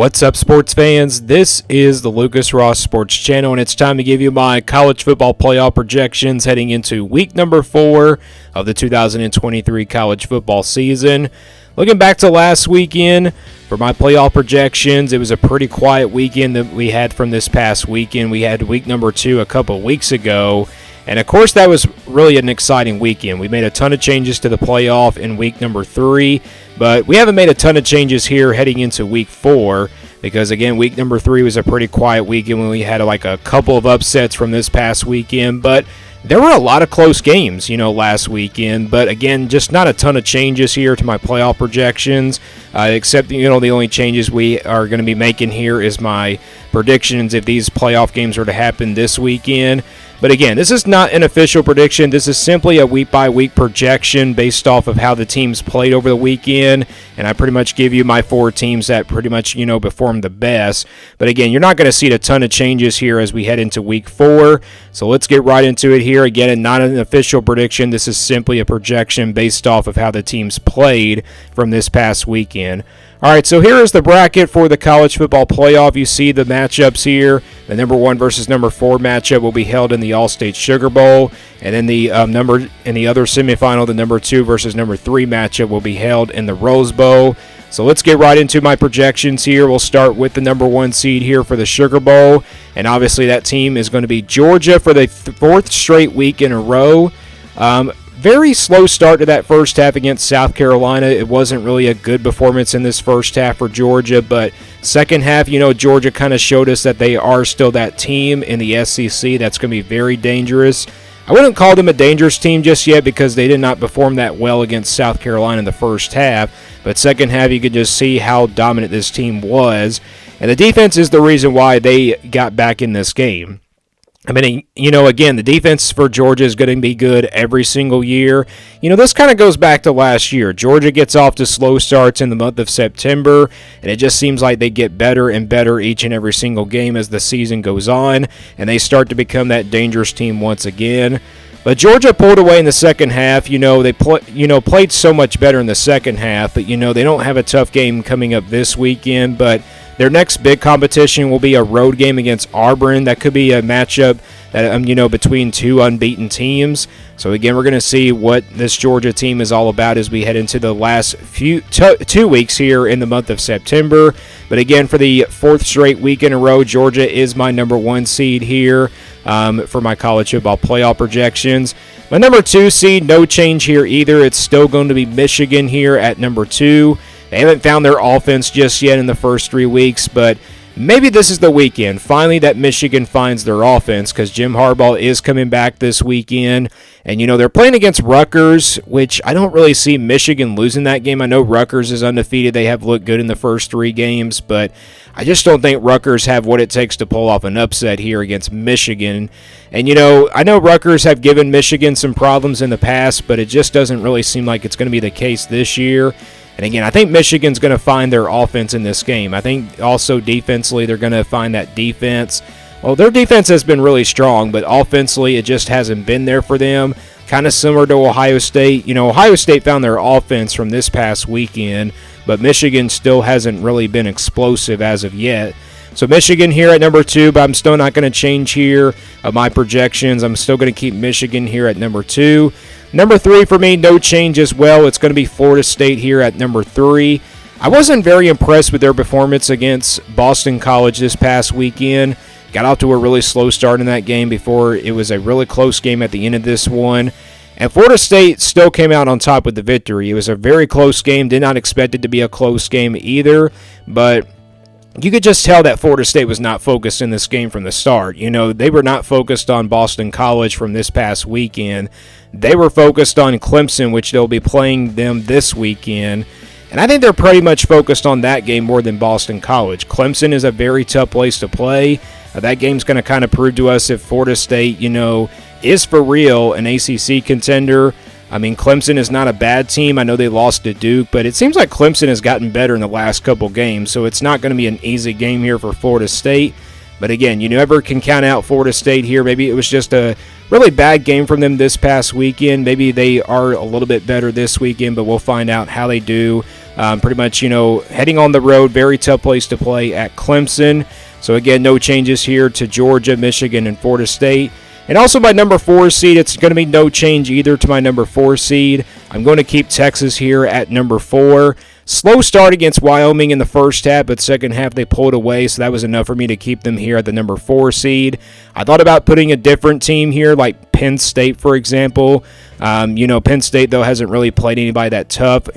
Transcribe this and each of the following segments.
What's up, sports fans? This is the Lucas Ross Sports Channel, and it's time to give you my college football playoff projections heading into week number 4 of the 2023 college football season. Looking back to last weekend, for my playoff projections, it was a pretty quiet weekend that we had from this past weekend. We had week number 2 a couple weeks ago, and of course that was really an exciting weekend. We made a ton of changes to the playoff in week number 3, but we haven't made a ton of changes here heading into week 4 because, again, week number 3 was a pretty quiet weekend when we had like a couple of upsets from this past weekend, but there were a lot of close games, last weekend, but again, just not a ton of changes here to my playoff projections, except, the only changes we are going to be making here is my predictions if these playoff games were to happen this weekend. But again, this is not an official prediction. This is simply a week-by-week projection based off of how the teams played over the weekend, and I pretty much give you my 4 teams that pretty much, performed the best. But again, you're not going to see a ton of changes here as we head into week 4, so let's get right into it here. Again, not an official prediction. This is simply a projection based off of how the teams played from this past weekend. All right, so here is the bracket for the college football playoff. You see the matchups here. The number 1 versus number 4 matchup will be held in the All-State Sugar Bowl, and then the in the other semifinal, the number 2 versus number 3 matchup will be held in the Rose Bowl. So let's get right into my projections here. We'll start with the number 1 seed here for the Sugar Bowl, and obviously that team is going to be Georgia for the 4th straight week in a row. Very slow start to that first half against South Carolina. It wasn't really a good performance in this first half for Georgia, but second half, Georgia kind of showed us that they are still that team in the SEC that's going to be very dangerous. I wouldn't call them a dangerous team just yet because they did not perform that well against South Carolina in the first half, but second half you could just see how dominant this team was, and the defense is the reason why they got back in this game. I mean, again, the defense for Georgia is going to be good every single year. This kind of goes back to last year. Georgia gets off to slow starts in the month of September, and it just seems like they get better and better each and every single game as the season goes on, and they start to become that dangerous team once again. But Georgia pulled away in the second half. They played so much better in the second half, but, they don't have a tough game coming up this weekend, but their next big competition will be a road game against Auburn. That could be a matchup that between 2 unbeaten teams. So again, we're going to see what this Georgia team is all about as we head into the last 2 weeks here in the month of September. But again, for the 4th straight week in a row, Georgia is my number 1 seed here for my college football playoff projections. My number 2 seed, no change here either. It's still going to be Michigan here at number 2. They haven't found their offense just yet in the first 3 weeks, but maybe this is the weekend, finally, that Michigan finds their offense because Jim Harbaugh is coming back this weekend. And, they're playing against Rutgers, which I don't really see Michigan losing that game. I know Rutgers is undefeated. They have looked good in the first 3 games, but I just don't think Rutgers have what it takes to pull off an upset here against Michigan. And, I know Rutgers have given Michigan some problems in the past, but it just doesn't really seem like it's going to be the case this year. And again, I think Michigan's going to find their offense in this game. I think also defensively they're going to find that defense. Well, their defense has been really strong, but offensively it just hasn't been there for them. Kind of similar to Ohio State. Ohio State found their offense from this past weekend, but Michigan still hasn't really been explosive as of yet. So Michigan here at number 2, but I'm still not going to change here my projections. I'm still going to keep Michigan here at number 2. Number 3 for me, no change as well. It's going to be Florida State here at number 3. I wasn't very impressed with their performance against Boston College this past weekend. Got off to a really slow start in that game before it was a really close game at the end of this one. And Florida State still came out on top with the victory. It was a very close game. Did not expect it to be a close game either, but you could just tell that Florida State was not focused in this game from the start. They were not focused on Boston College from this past weekend. They were focused on Clemson, which they'll be playing them this weekend. And I think they're pretty much focused on that game more than Boston College. Clemson is a very tough place to play. That game's going to kind of prove to us if Florida State, is for real an ACC contender. I mean, Clemson is not a bad team. I know they lost to Duke, but it seems like Clemson has gotten better in the last couple games, so it's not going to be an easy game here for Florida State. But again, you never can count out Florida State here. Maybe it was just a really bad game from them this past weekend. Maybe they are a little bit better this weekend, but we'll find out how they do Pretty much, heading on the road, very tough place to play at Clemson. So again, no changes here to Georgia, Michigan, and Florida State. And also my number 4 seed, it's going to be no change either to my number 4 seed. I'm going to keep Texas here at number 4. Slow start against Wyoming in the first half, but second half they pulled away, so that was enough for me to keep them here at the number 4 seed. I thought about putting a different team here, like Penn State, for example. Penn State, though, hasn't really played anybody that tough.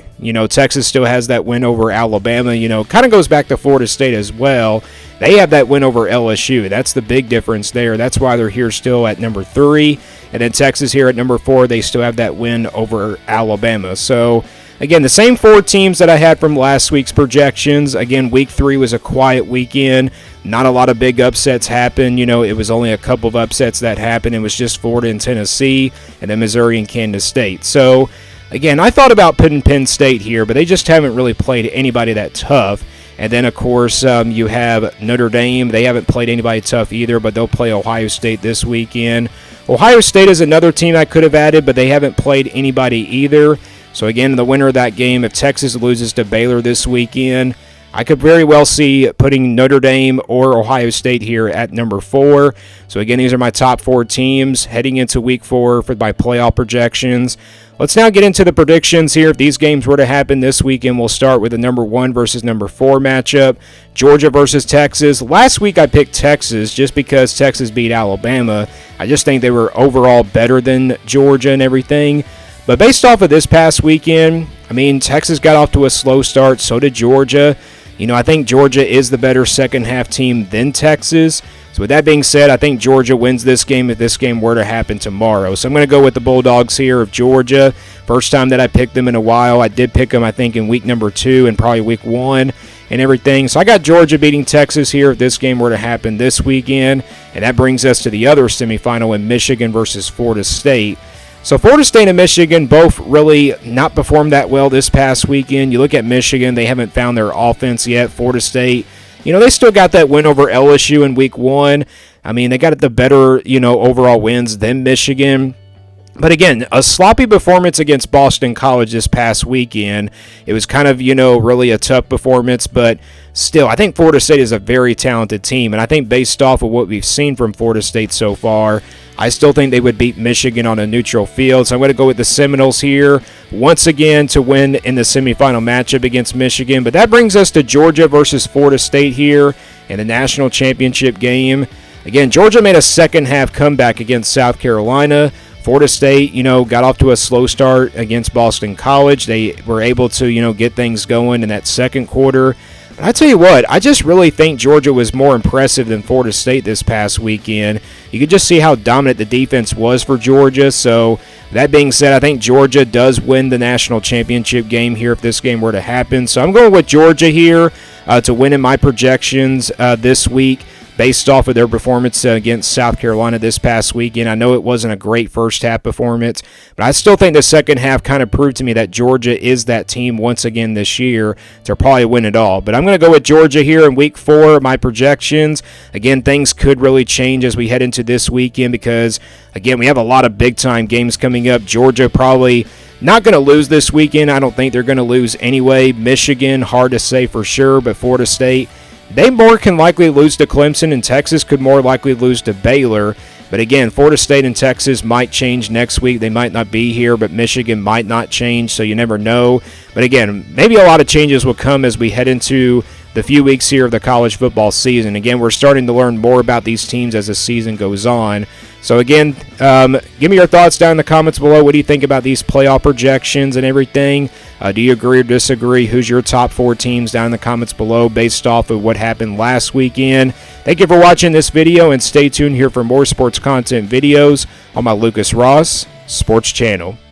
Texas still has that win over Alabama. Kind of goes back to Florida State as well. They have that win over LSU. That's the big difference there. That's why they're here still at number 3. And then Texas here at number 4, they still have that win over Alabama. So, again, the same 4 teams that I had from last week's projections. Again, week 3 was a quiet weekend. Not a lot of big upsets happened. It was only a couple of upsets that happened. It was just Florida and Tennessee, and then Missouri and Kansas State. So, again, I thought about putting Penn State here, but they just haven't really played anybody that tough. And then, of course, you have Notre Dame. They haven't played anybody tough either, but they'll play Ohio State this weekend. Ohio State is another team I could have added, but they haven't played anybody either. So, again, the winner of that game, if Texas loses to Baylor this weekend, I could very well see putting Notre Dame or Ohio State here at number 4. So, again, these are my top 4 teams heading into week 4 for my playoff projections. Let's now get into the predictions here. If these games were to happen this weekend, we'll start with the number 1 versus number 4 matchup. Georgia versus Texas. Last week I picked Texas just because Texas beat Alabama. I just think they were overall better than Georgia and everything. But based off of this past weekend, Texas got off to a slow start. So did Georgia. I think Georgia is the better second half team than Texas. So with that being said, I think Georgia wins this game if this game were to happen tomorrow. So I'm going to go with the Bulldogs here of Georgia. First time that I picked them in a while. I did pick them, I think, in week number 2 and probably week 1 and everything. So I got Georgia beating Texas here if this game were to happen this weekend. And that brings us to the other semifinal in Michigan versus Florida State. So Florida State and Michigan both really not performed that well this past weekend. You look at Michigan, they haven't found their offense yet. Florida State, they still got that win over LSU in week 1. They got the better, overall wins than Michigan. But again, a sloppy performance against Boston College this past weekend. It was kind of, really a tough performance, but still, I think Florida State is a very talented team. And I think based off of what we've seen from Florida State so far, I still think they would beat Michigan on a neutral field. So I'm going to go with the Seminoles here once again to win in the semifinal matchup against Michigan. But that brings us to Georgia versus Florida State here in the national championship game. Again, Georgia made a second half comeback against South Carolina. Florida State, got off to a slow start against Boston College. They were able to, get things going in that second quarter. But I tell you what, I just really think Georgia was more impressive than Florida State this past weekend. You could just see how dominant the defense was for Georgia. So that being said, I think Georgia does win the national championship game here if this game were to happen. So I'm going with Georgia here to win in my projections this week, based off of their performance against South Carolina this past weekend. I know it wasn't a great first half performance, but I still think the second half kind of proved to me that Georgia is that team once again this year to probably win it all. But I'm going to go with Georgia here in week 4, my projections. Again, things could really change as we head into this weekend because, again, we have a lot of big-time games coming up. Georgia probably not going to lose this weekend. I don't think they're going to lose anyway. Michigan, hard to say for sure, but Florida State, they more can likely lose to Clemson, and Texas could more likely lose to Baylor. But again, Florida State and Texas might change next week. They might not be here, but Michigan might not change, so you never know. But again, maybe a lot of changes will come as we head into the few weeks here of the college football season. Again, we're starting to learn more about these teams as the season goes on. So again, give me your thoughts down in the comments below. What do you think about these playoff projections and everything? Do you agree or disagree? Who's your top 4 teams down in the comments below based off of what happened last weekend? Thank you for watching this video, and stay tuned here for more sports content videos on my Lucas Ross Sports channel.